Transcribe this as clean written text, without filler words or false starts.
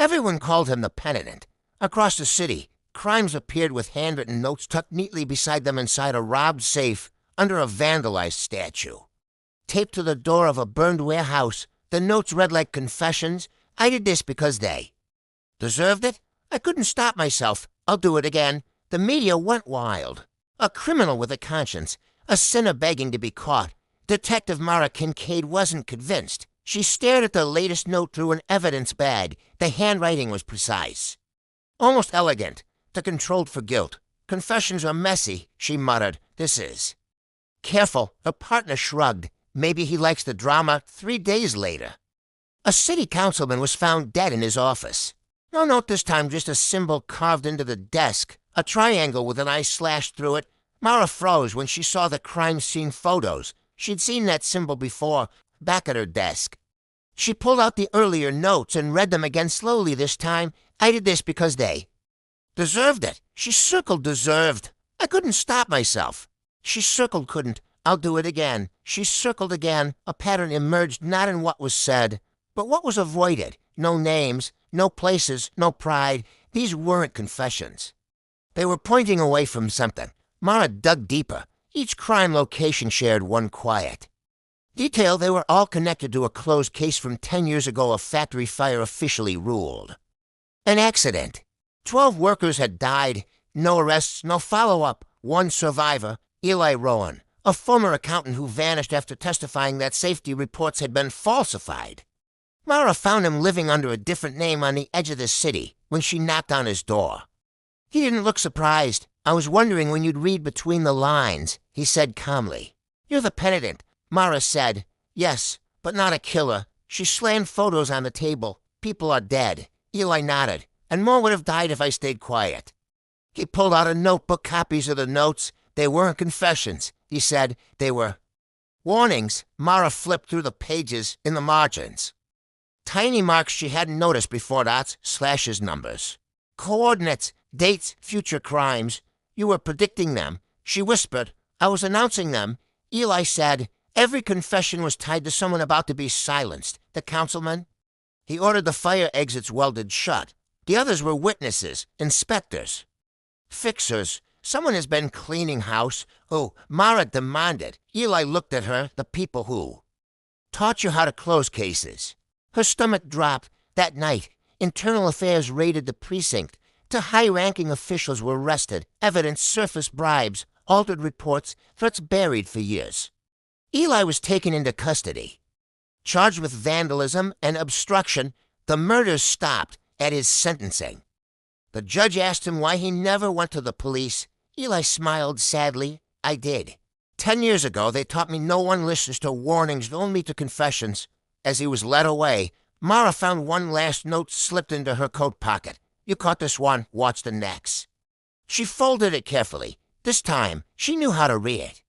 Everyone called him the penitent. Across the city, Krymes appeared with handwritten notes tucked neatly beside them inside a robbed safe under a vandalized statue. Taped to the door of a burned warehouse, the notes read like confessions. I did this because they deserved it. I couldn't stop myself. I'll do it again. The media went wild. A criminal with a conscience, a sinner begging to be caught. Detective Mara Kincaid wasn't convinced. She stared at the latest note through an evidence bag. The handwriting was precise, almost elegant, to controlled for guilt. Confessions are messy, she muttered. This is. Careful, her partner shrugged. Maybe he likes the drama. 3 days later, a city councilman was found dead in his office. No note this time, just a symbol carved into the desk, a triangle with an eye slashed through it. Mara froze when she saw the crime scene photos. She'd seen that symbol before, back at her desk. She pulled out the earlier notes and read them again slowly this time. I did this because they deserved it. She circled deserved. I couldn't stop myself. She circled couldn't. I'll do it again. She circled again. A pattern emerged not in what was said, but what was avoided. No names, no places, no pride. These weren't confessions. They were pointing away from something. Mara dug deeper. Each crime location shared one quiet detail. They were all connected to a closed case from 10 years ago a factory fire officially ruled. An accident. 12 workers had died. No arrests, no follow-up. One survivor, Eli Rowan, a former accountant who vanished after testifying that safety reports had been falsified. Mara found him living under a different name on the edge of the city when she knocked on his door. He didn't look surprised. I was wondering when you'd read between the lines, he said calmly. You're the penitent, Mara said. Yes, but not a killer. She slammed photos on the table. People are dead. Eli nodded, and more would have died if I stayed quiet. He pulled out a notebook, copies of the notes. They weren't confessions, he said. They were warnings. Mara flipped through the pages in the margins. Tiny marks she hadn't noticed before, dots, slashes, numbers. Coordinates, dates, future crimes. You were predicting them. She whispered. I was announcing them. Eli said. Every confession was tied to someone about to be silenced. The councilman. He ordered the fire exits welded shut. The others were witnesses, inspectors, fixers. Someone has been cleaning house. Oh, Mara demanded. Eli looked at her. The people who taught you how to close cases. Her stomach dropped. That night, Internal Affairs raided the precinct. Two high-ranking officials were arrested. Evidence surfaced, bribes, altered reports, threats buried for years. Eli was taken into custody. Charged with vandalism and obstruction, the murders stopped at his sentencing. The judge asked him why he never went to the police. Eli smiled sadly. I did. 10 years ago, they taught me no one listens to warnings, only to confessions. As he was led away, Mara found one last note slipped into her coat pocket. You caught this one, watch the next. She folded it carefully. This time, she knew how to read it.